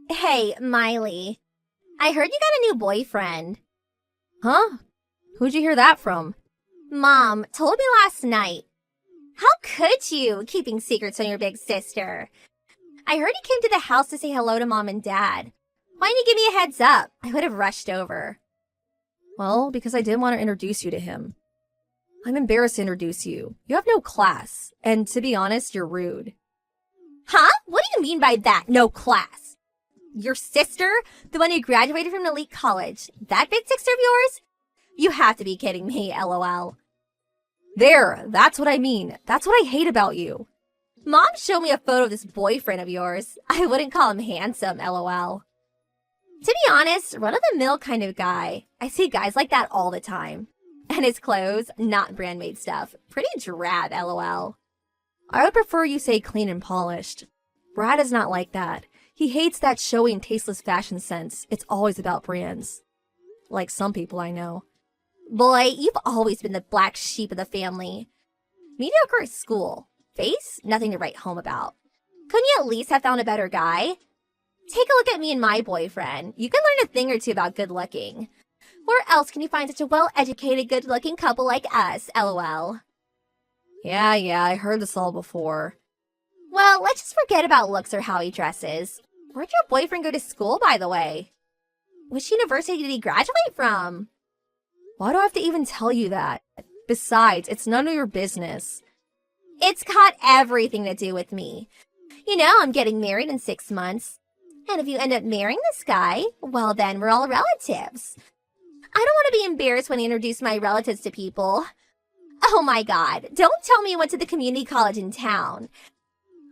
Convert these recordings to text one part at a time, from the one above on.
Hey, Miley. I heard you got a new boyfriend. Huh? Who'd you hear that from? Mom told me last night. How could you, keeping secrets on your big sister? I heard he came to the house to say hello to Mom and Dad. Why didn't you give me a heads up? I would have rushed over. Well, because I didn't want to introduce you to him. I'm embarrassed to introduce you. You have no class, and to be honest, you're rude. Huh? What do you mean by that, no class? Your sister? The one who graduated from an elite college? That big sister of yours? You have to be kidding me, LOL. There, that's what I mean. That's what I hate about you. Mom showed me a photo of this boyfriend of yours. I wouldn't call him handsome, LOL. To be honest, run-of-the-mill kind of guy. I see guys like that all the time. And his clothes, not brand-made stuff. Pretty drab, LOL. I would prefer you say clean and polished. Brad is not like that. He hates that showy and tasteless fashion sense. It's always about brands. Like some people I know. Boy, you've always been the black sheep of the family. Mediocre at school. Face? Nothing to write home about. Couldn't you at least have found a better guy? Take a look at me and my boyfriend. You can learn a thing or two about good looking. Where else can you find such a well-educated, good-looking couple like us, LOL? Yeah, I heard this all before. Well, let's just forget about looks or how he dresses. Where'd your boyfriend go to school, by the way? Which university did he graduate from? Why do I have to even tell you that? Besides, it's none of your business. It's got everything to do with me. You know, I'm getting married in 6 months. And if you end up marrying this guy, well then we're all relatives. I don't want to be embarrassed when I introduce my relatives to people. Oh my god, don't tell me you went to the community college in town.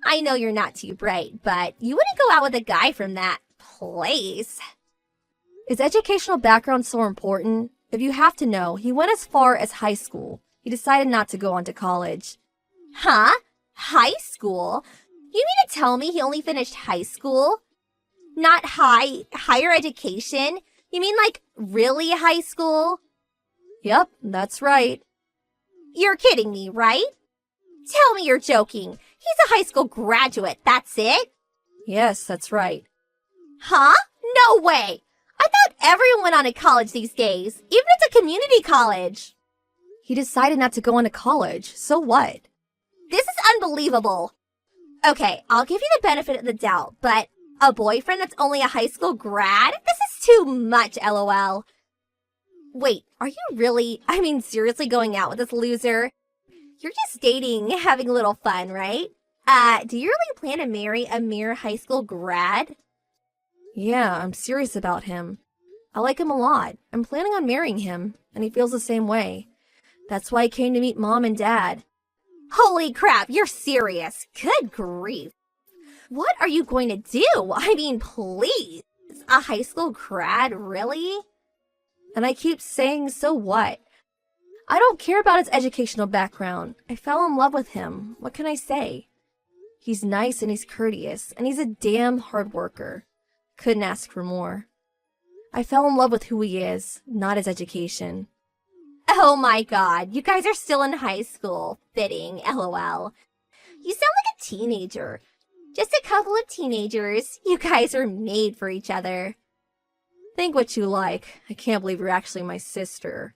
I know you're not too bright, but you wouldn't go out with a guy from that place. Is educational background so important? If you have to know, he went as far as high school. He decided not to go on to college. Huh? High school? You mean to tell me he only finished high school? Not higher education? You mean like really high school? Yep, that's right. You're kidding me, right? Tell me you're joking. He's a high school graduate, that's it? Yes, that's right. Huh? No way! I thought everyone went on to college these days, even if it's a community college. He decided not to go on to college, so what? This is unbelievable. Okay, I'll give you the benefit of the doubt, but a boyfriend that's only a high school grad? This is too much, LOL. Wait, are you seriously going out with this loser? You're just dating, having a little fun, right? Do you really plan to marry a mere high school grad? Yeah, I'm serious about him. I like him a lot. I'm planning on marrying him, and he feels the same way. That's why I came to meet Mom and Dad. Holy crap, you're serious. Good grief. What are you going to do? I mean, please. A high school grad, really? And I keep saying, so what? I don't care about his educational background. I fell in love with him. What can I say? He's nice and he's courteous, and he's a damn hard worker. Couldn't ask for more. I fell in love with who he is, not his education. Oh my god, you guys are still in high school. Fitting, LOL. You sound like a teenager. Just a couple of teenagers. You guys are made for each other. Think what you like. I can't believe you're actually my sister.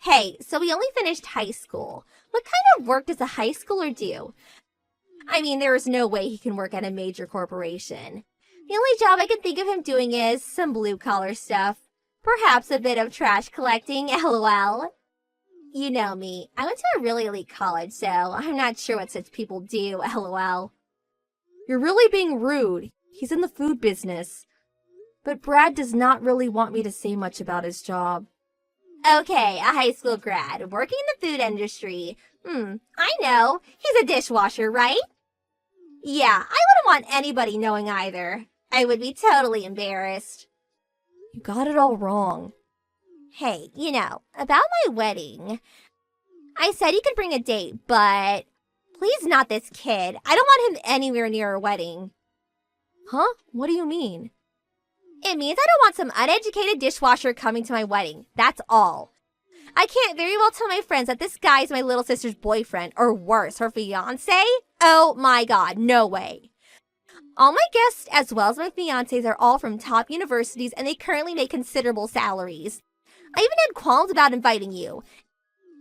Hey, so we only finished high school. What kind of work does a high schooler do? I mean, there is no way he can work at a major corporation. The only job I can think of him doing is some blue-collar stuff. Perhaps a bit of trash collecting, LOL. You know me. I went to a really elite college, so I'm not sure what such people do, LOL. You're really being rude. He's in the food business. But Brad does not really want me to say much about his job. Okay, a high school grad, working in the food industry. I know. He's a dishwasher, right? Yeah, I wouldn't want anybody knowing either. I would be totally embarrassed. You got it all wrong. Hey, about my wedding. I said you could bring a date, but please not this kid. I don't want him anywhere near our wedding. Huh? What do you mean? It means I don't want some uneducated dishwasher coming to my wedding. That's all. I can't very well tell my friends that this guy's my little sister's boyfriend, or worse, her fiancé. Oh my god, no way. All my guests, as well as my fiancés, are all from top universities and they currently make considerable salaries. I even had qualms about inviting you.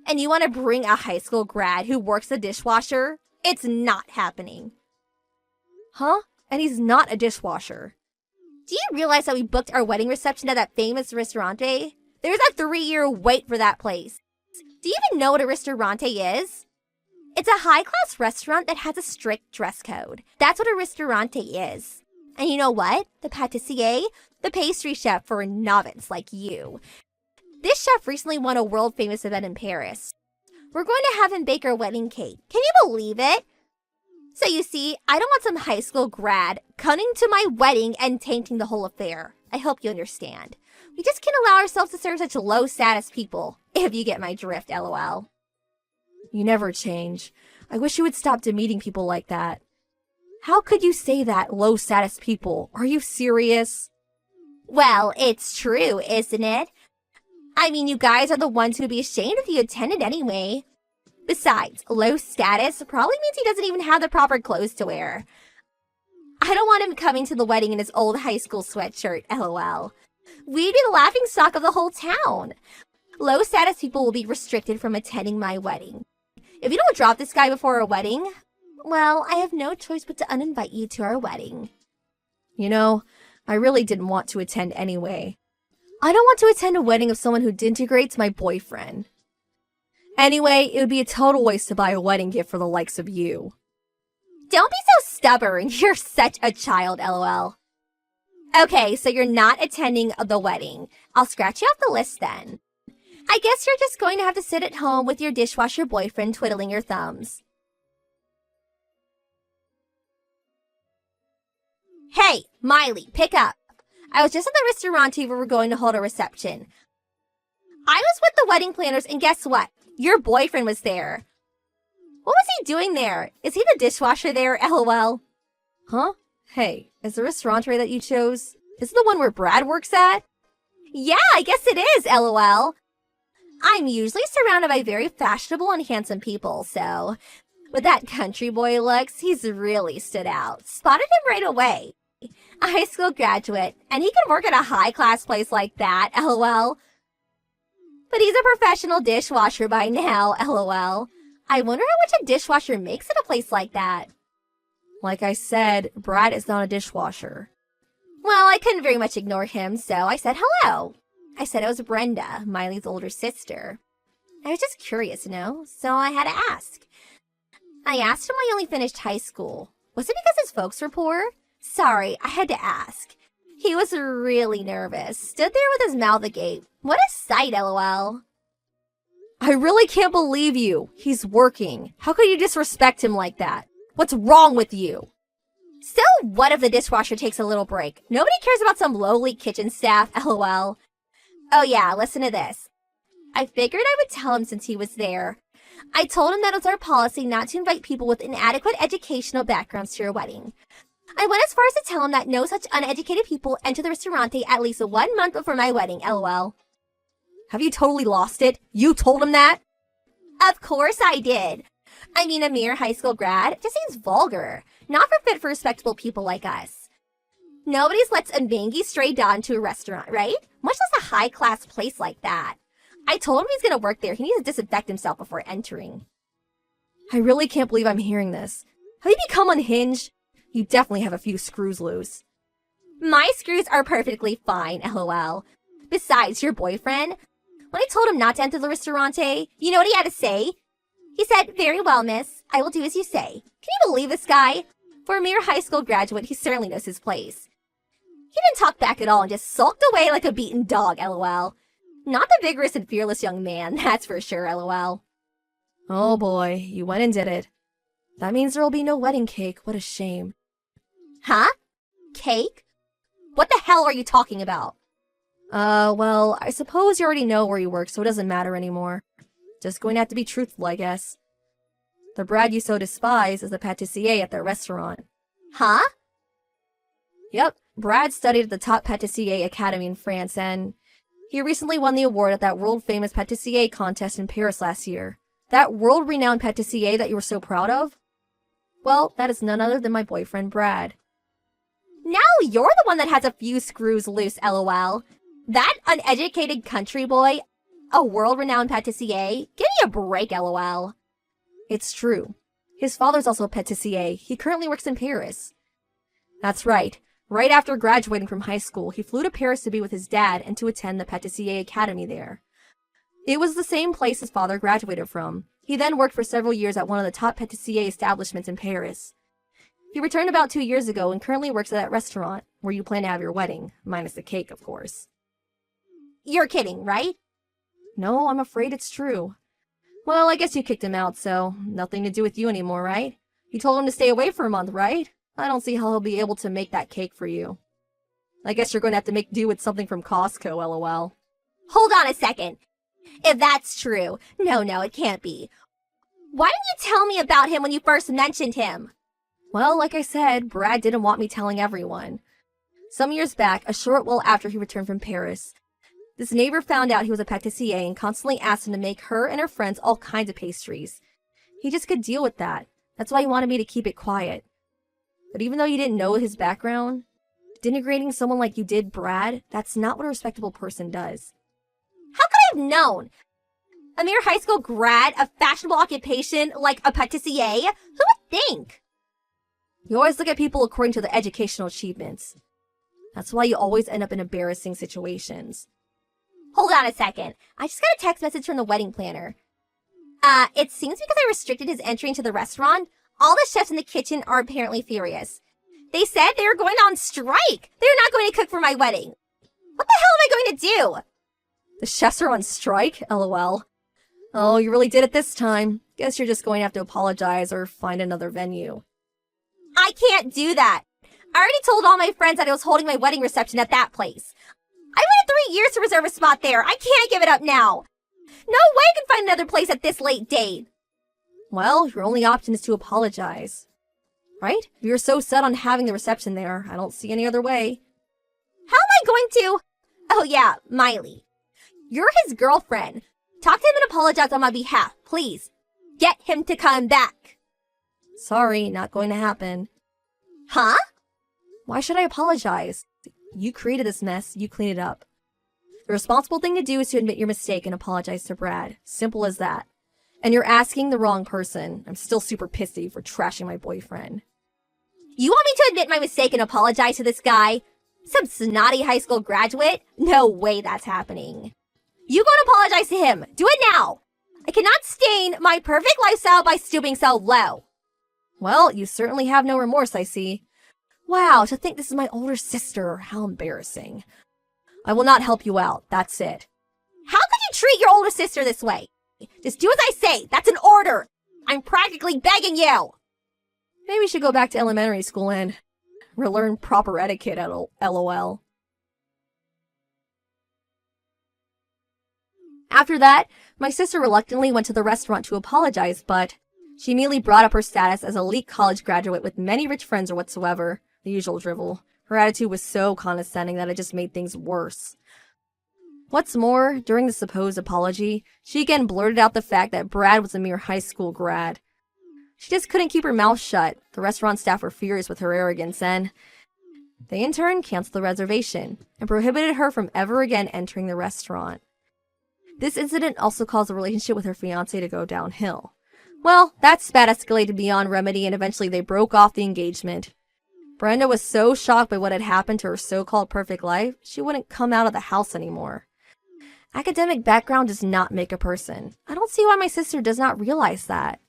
And you want to bring a high school grad who works the dishwasher? It's not happening. Huh? And he's not a dishwasher. Do you realize that we booked our wedding reception at that famous ristorante? There's a 3-year wait for that place. Do you even know what a ristorante is? It's a high-class restaurant that has a strict dress code. That's what a ristorante is. And you know what? The pâtissier, the pastry chef for a novice like you. This chef recently won a world-famous event in Paris. We're going to have him bake our wedding cake. Can you believe it? So you see, I don't want some high school grad coming to my wedding and tainting the whole affair. I hope you understand. We just can't allow ourselves to serve such low-status people, if you get my drift, lol. You never change. I wish you would stop demeaning people like that. How could you say that, low-status people? Are you serious? Well, it's true, isn't it? I mean, you guys are the ones who would be ashamed if you attended anyway. Besides, low status probably means he doesn't even have the proper clothes to wear. I don't want him coming to the wedding in his old high school sweatshirt, lol. We'd be the laughingstock of the whole town. Low status people will be restricted from attending my wedding. If you don't drop this guy before our wedding, well, I have no choice but to uninvite you to our wedding. You know, I really didn't want to attend anyway. I don't want to attend a wedding of someone who denigrates my boyfriend. Anyway, it would be a total waste to buy a wedding gift for the likes of you. Don't be so stubborn. You're such a child, lol. Okay, so you're not attending the wedding. I'll scratch you off the list then. I guess you're just going to have to sit at home with your dishwasher boyfriend twiddling your thumbs. Hey, Miley, pick up. I was just at the restaurante where we're going to hold a reception. I was with the wedding planners and guess what? Your boyfriend was there. What was he doing there? Is he the dishwasher there, lol? Huh? Hey, is the restaurante that you chose, is it the one where Brad works at? Yeah, I guess it is, lol. I'm usually surrounded by very fashionable and handsome people, so with that country boy looks, he's really stood out. Spotted him right away. A high school graduate, and he can work at a high-class place like that, lol. But he's a professional dishwasher by now, lol. I wonder how much a dishwasher makes at a place like that. Like I said, Brad is not a dishwasher. Well, I couldn't very much ignore him, so I said hello. I said it was Brenda, Miley's older sister. I was just curious, so I had to ask. I asked him why he only finished high school. Was it because his folks were poor? Sorry, I had to ask. He was really nervous, stood there with his mouth agape. What a sight, lol. I really can't believe you. He's working. How could you disrespect him like that? What's wrong with you? So what if the dishwasher takes a little break? Nobody cares about some lowly kitchen staff, lol. Oh yeah, listen to this. I figured I would tell him since he was there. I told him that it's our policy not to invite people with inadequate educational backgrounds to your wedding. I went as far as to tell him that no such uneducated people enter the restaurante at least 1 month before my wedding, lol. Have you totally lost it? You told him that? Of course I did. I mean, a mere high school grad just seems vulgar, not fit for respectable people like us. Nobody's lets a mangy stray dog into a restaurant, right? Much less a high-class place like that. I told him he's going to work there. He needs to disinfect himself before entering. I really can't believe I'm hearing this. Have you become unhinged? You definitely have a few screws loose. My screws are perfectly fine, lol. Besides, your boyfriend, when I told him not to enter the restaurante, you know what he had to say? He said, "Very well, miss. I will do as you say." Can you believe this guy? For a mere high school graduate, he certainly knows his place. He didn't talk back at all and just sulked away like a beaten dog, lol. Not the vigorous and fearless young man, that's for sure, lol. Oh boy, you went and did it. That means there will be no wedding cake. What a shame. Huh? Cake? What the hell are you talking about? Well, I suppose you already know where you work, so it doesn't matter anymore. Just going to have to be truthful, I guess. The Brad you so despise is the pâtissier at their restaurant. Huh? Yep, Brad studied at the top pâtissier academy in France, and he recently won the award at that world-famous pâtissier contest in Paris last year. That world-renowned pâtissier that you were so proud of? Well, that is none other than my boyfriend, Brad. Now you're the one that has a few screws loose, lol. That uneducated country boy, a world-renowned patissier? Give me a break, lol. It's true. His father's also a patissier. He currently works in Paris. That's right. Right after graduating from high school, he flew to Paris to be with his dad and to attend the patissier academy there. It was the same place his father graduated from. He then worked for several years at one of the top patissier establishments in Paris. He returned about 2 years ago and currently works at that restaurant where you plan to have your wedding, minus the cake, of course. You're kidding, right? No, I'm afraid it's true. Well, I guess you kicked him out, so nothing to do with you anymore, right? You told him to stay away for a month, right? I don't see how he'll be able to make that cake for you. I guess you're going to have to make do with something from Costco, lol. Hold on a second. If that's true, no, it can't be. Why didn't you tell me about him when you first mentioned him? Well, like I said, Brad didn't want me telling everyone. Some years back, a short while after he returned from Paris, this neighbor found out he was a patissier and constantly asked him to make her and her friends all kinds of pastries. He just could deal with that. That's why he wanted me to keep it quiet. But even though you didn't know his background, denigrating someone like you did Brad, that's not what a respectable person does. How could I have known? A mere high school grad, a fashionable occupation like a patissier? Who would think? You always look at people according to their educational achievements. That's why you always end up in embarrassing situations. Hold on a second. I just got a text message from the wedding planner. It seems because I restricted his entry into the restaurant, all the chefs in the kitchen are apparently furious. They said they were going on strike. They're not going to cook for my wedding. What the hell am I going to do? The chefs are on strike? LOL. Oh, you really did it this time. Guess you're just going to have to apologize or find another venue. I can't do that. I already told all my friends that I was holding my wedding reception at that place. I waited 3 years to reserve a spot there. I can't give it up now. No way I can find another place at this late date. Well, your only option is to apologize. Right? If you're so set on having the reception there, I don't see any other way. How am I going to? Oh yeah, Miley. You're his girlfriend. Talk to him and apologize on my behalf, please. Get him to come back. Sorry, not going to happen. Huh? Why should I apologize? You created this mess, you clean it up. The responsible thing to do is to admit your mistake and apologize to Brad. Simple as that. And you're asking the wrong person. I'm still super pissed at you for trashing my boyfriend. You want me to admit my mistake and apologize to this guy? Some snotty high school graduate? No way that's happening. You go and apologize to him. Do it now. I cannot stain my perfect lifestyle by stooping so low. Well, you certainly have no remorse, I see. Wow, to think this is my older sister. How embarrassing. I will not help you out. That's it. How could you treat your older sister this way? Just do as I say. That's an order. I'm practically begging you. Maybe we should go back to elementary school and relearn proper etiquette, LOL. After that, my sister reluctantly went to the restaurant to apologize, but she immediately brought up her status as an elite college graduate with many rich friends or whatsoever. The usual drivel. Her attitude was so condescending that it just made things worse. What's more, during the supposed apology, she again blurted out the fact that Brad was a mere high school grad. She just couldn't keep her mouth shut. The restaurant staff were furious with her arrogance and they in turn canceled the reservation and prohibited her from ever again entering the restaurant. This incident also caused the relationship with her fiancé to go downhill. Well, that spat escalated beyond remedy and eventually they broke off the engagement. Brenda was so shocked by what had happened to her so-called perfect life, she wouldn't come out of the house anymore. Academic background does not make a person. I don't see why my sister does not realize that.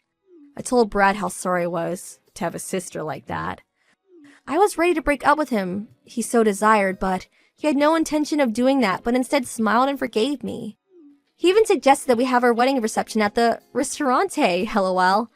I told Brad how sorry I was to have a sister like that. I was ready to break up with him, he so desired, but he had no intention of doing that, but instead smiled and forgave me. He even suggested that we have our wedding reception at the ristorante, LOL.